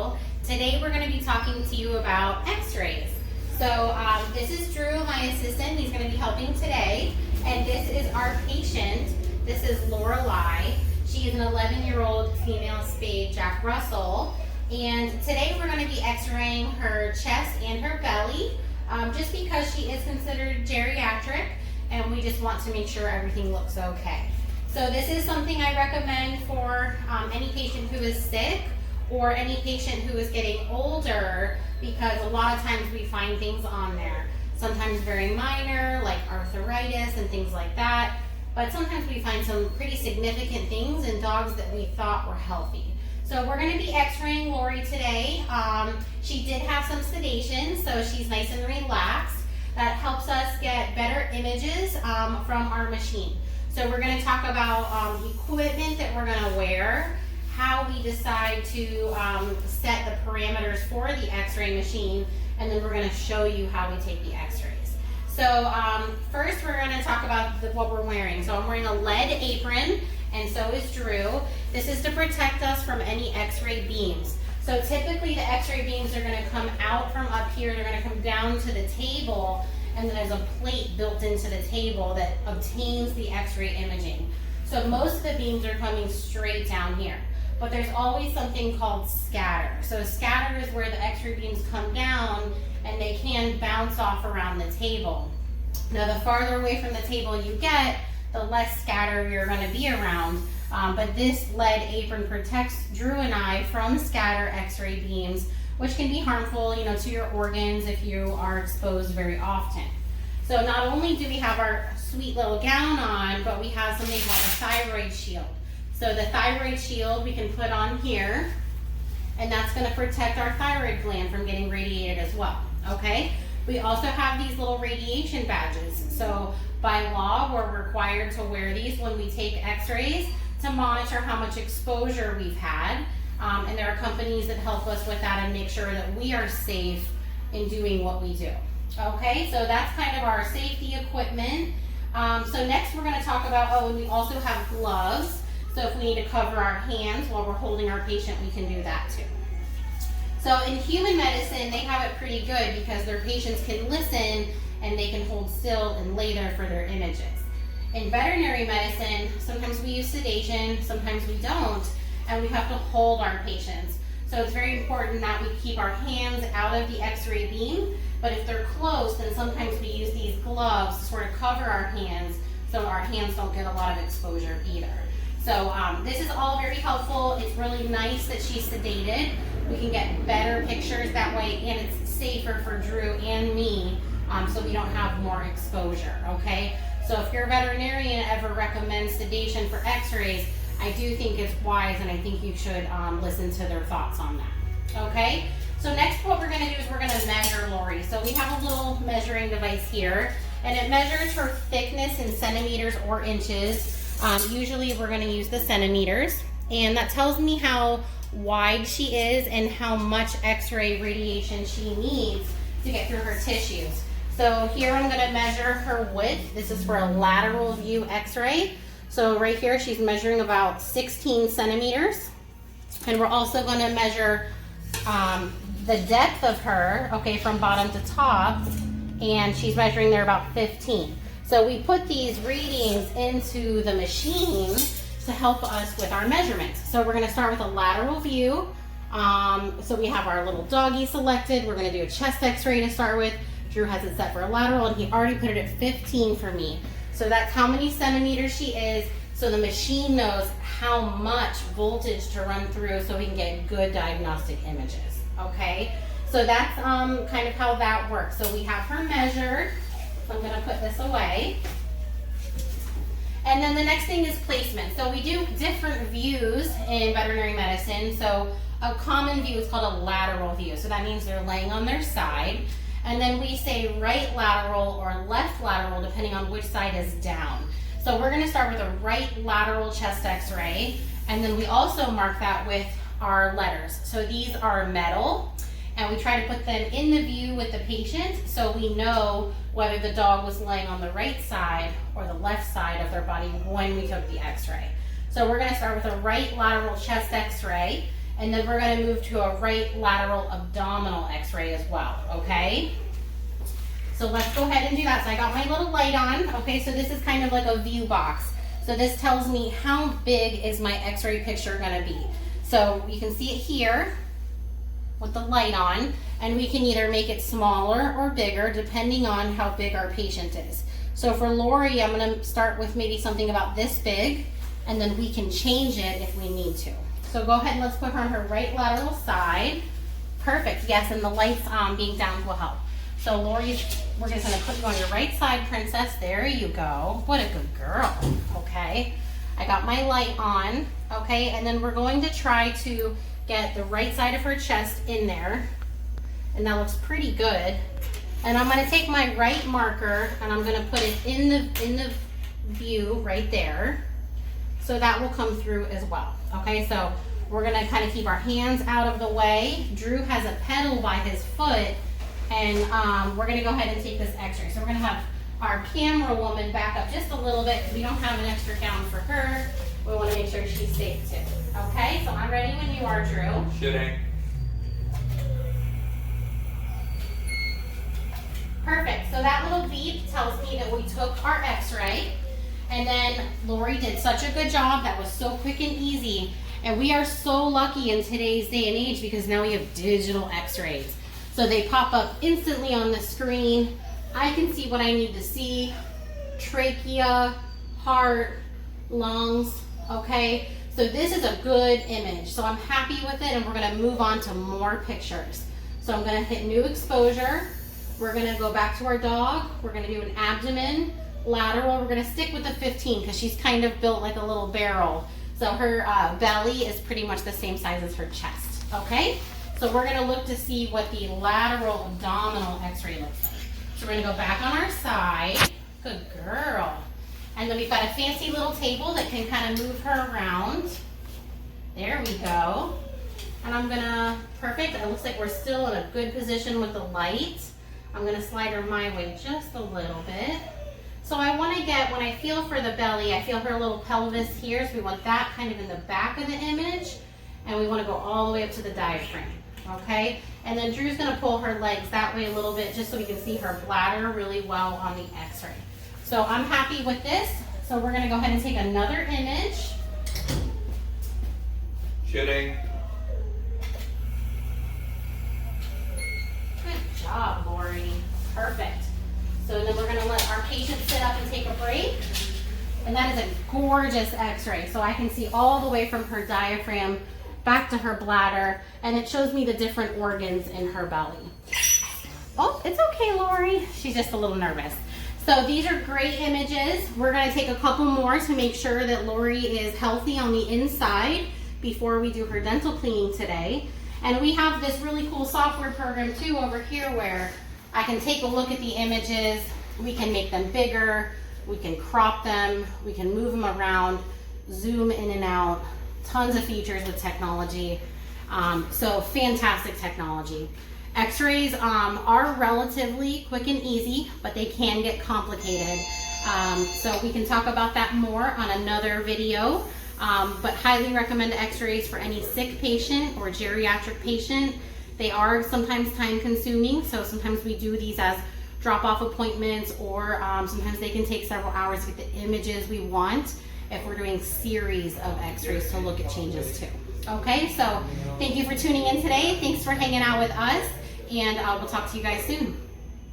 Lateral. Today we're going to be talking to you about x-rays. So this is Drew, my assistant. He's going to be helping today. And this is our patient. This is Lorelei. She is an 11-year-old female spayed Jack Russell. And today we're going to be x-raying her chest and her belly just because she is considered geriatric and we just want to make sure everything looks okay. So this is something I recommend for any patient who is sick or any patient who is getting older, because a lot of times we find things on there. Sometimes very minor, like arthritis and things like that. But sometimes we find some pretty significant things in dogs that we thought were healthy. So we're going to be x-raying Lori today. She did have some sedation, so she's nice and relaxed. That helps us get better images from our machine. So we're going to talk about equipment that we're going to wear, how we decide to set the parameters for the x-ray machine, and then we're going to show you how we take the x-rays. So first we're going to talk about what we're wearing. So I'm wearing a lead apron, and so is Drew. This is to protect us from any x-ray beams. So typically the x-ray beams are going to come out from up here, they're going to come down to the table, and then there's a plate built into the table that obtains the x-ray imaging. So most of the beams are coming straight down here, but there's always something called scatter. So scatter is where the x-ray beams come down and they can bounce off around the table. Now the farther away from the table you get, the less scatter you're going to be around. But this lead apron protects Drew and I from scatter x-ray beams, which can be harmful, to your organs if you are exposed very often. So not only do we have our sweet little gown on, but we have something called a thyroid shield. So the thyroid shield we can put on here, and that's going to protect our thyroid gland from getting radiated as well, okay? We also have these little radiation badges. So by law, we're required to wear these when we take x-rays to monitor how much exposure we've had. And there are companies that help us with that and make sure that we are safe in doing what we do. Okay, so that's kind of our safety equipment. So next we're going to talk about, and we also have gloves. So if we need to cover our hands while we're holding our patient, we can do that too. So in human medicine, they have it pretty good because their patients can listen and they can hold still and lay there for their images. In veterinary medicine, sometimes we use sedation, sometimes we don't, and we have to hold our patients. So it's very important that we keep our hands out of the x-ray beam, but if they're close, then sometimes we use these gloves to sort of cover our hands so our hands don't get a lot of exposure either. So this is all very helpful. It's really nice that she's sedated. We can get better pictures that way, and it's safer for Drew and me, so we don't have more exposure, okay? So if your veterinarian ever recommends sedation for x-rays, I do think it's wise, and I think you should listen to their thoughts on that, okay? So next what we're going to do is we're going to measure Lori. So we have a little measuring device here, and it measures her thickness in centimeters or inches. Usually we're going to use the centimeters, and that tells me how wide she is and how much x-ray radiation she needs to get through her tissues. So here I'm going to measure her width. This is for a lateral view x-ray. So right here she's measuring about 16 centimeters. And we're also going to measure the depth of her, okay, from bottom to top. And she's measuring there about 15. So we put these readings into the machine to help us with our measurements. So we're going to start with a lateral view. So we have our little doggy selected. We're going to do a chest x-ray to start with. Drew has it set for a lateral, and he already put it at 15 for me. So that's how many centimeters she is, so the machine knows how much voltage to run through so we can get good diagnostic images, okay? So that's kind of how that works. So we have her measured. So I'm going to put this away. And then the next thing is placement. So we do different views in veterinary medicine. So a common view is called a lateral view. So that means they're laying on their side. And then we say right lateral or left lateral depending on which side is down. So we're going to start with a right lateral chest x-ray, and then we also mark that with our letters. So these are metal, and we try to put them in the view with the patient so we know whether the dog was laying on the right side or the left side of their body when we took the x-ray. So we're going to start with a right lateral chest x-ray, And then we're gonna move to a right lateral abdominal x-ray as well, okay? So let's go ahead and do that. So I got my little light on, okay? So this is kind of like a view box. So this tells me how big is my x-ray picture gonna be. So you can see it here with the light on, and we can either make it smaller or bigger depending on how big our patient is. So for Lori, I'm gonna start with maybe something about this big, and then we can change it if we need to. So go ahead and let's put her on her right lateral side. Perfect, yes, and the lights being down will help. So Lori, we're just gonna put you on your right side, princess. There you go. What a good girl, okay? I got my light on, okay? And then we're going to try to get the right side of her chest in there. And that looks pretty good. And I'm gonna take my right marker and I'm gonna put it in the view right there. So that will come through as well, okay? So we're gonna kind of keep our hands out of the way. Drew has a pedal by his foot, and we're gonna go ahead and take this x-ray. So we're gonna have our camera woman back up just a little bit because we don't have an extra gown for her. We wanna make sure she's safe too, okay? So I'm ready when you are, Drew. Shooting. Perfect, so that little beep tells me that we took our x-ray. And then Lori did such a good job. That was so quick and easy. And we are so lucky in today's day and age because now we have digital x-rays. So they pop up instantly on the screen. I can see what I need to see. Trachea, heart, lungs, okay? So this is a good image. So I'm happy with it, and we're gonna move on to more pictures. So I'm gonna hit new exposure. We're gonna go back to our dog. We're gonna do an abdomen. Lateral, we're gonna stick with the 15 because she's kind of built like a little barrel. So her belly is pretty much the same size as her chest, okay? So we're gonna look to see what the lateral abdominal x-ray looks like. So we're gonna go back on our side. Good girl. And then we've got a fancy little table that can kind of move her around. There we go. And I'm gonna, perfect, it looks like we're still in a good position with the light. I'm gonna slide her my way just a little bit. So I want to get, when I feel for the belly, I feel her little pelvis here, so we want that kind of in the back of the image, and we want to go all the way up to the diaphragm, okay? And then Drew's going to pull her legs that way a little bit just so we can see her bladder really well on the x-ray. So I'm happy with this, so we're going to go ahead and take another image. Shooting. Good job, Lori. Perfect. So then we're gonna let our patient sit up and take a break. And that is a gorgeous x-ray. So I can see all the way from her diaphragm back to her bladder, and it shows me the different organs in her belly. Oh, it's okay, Lori. She's just a little nervous. So these are great images. We're gonna take a couple more to make sure that Lori is healthy on the inside before we do her dental cleaning today. And we have this really cool software program too over here where I can take a look at the images, we can make them bigger, we can crop them, we can move them around, zoom in and out, tons of features with technology. So fantastic technology. X-rays are relatively quick and easy, but they can get complicated. So we can talk about that more on another video, but highly recommend x-rays for any sick patient or geriatric patient. They are sometimes time consuming, so sometimes we do these as drop-off appointments, or sometimes they can take several hours to get the images we want if we're doing series of x-rays to look at changes too. Okay, so thank you for tuning in today. Thanks for hanging out with us, and we'll talk to you guys soon.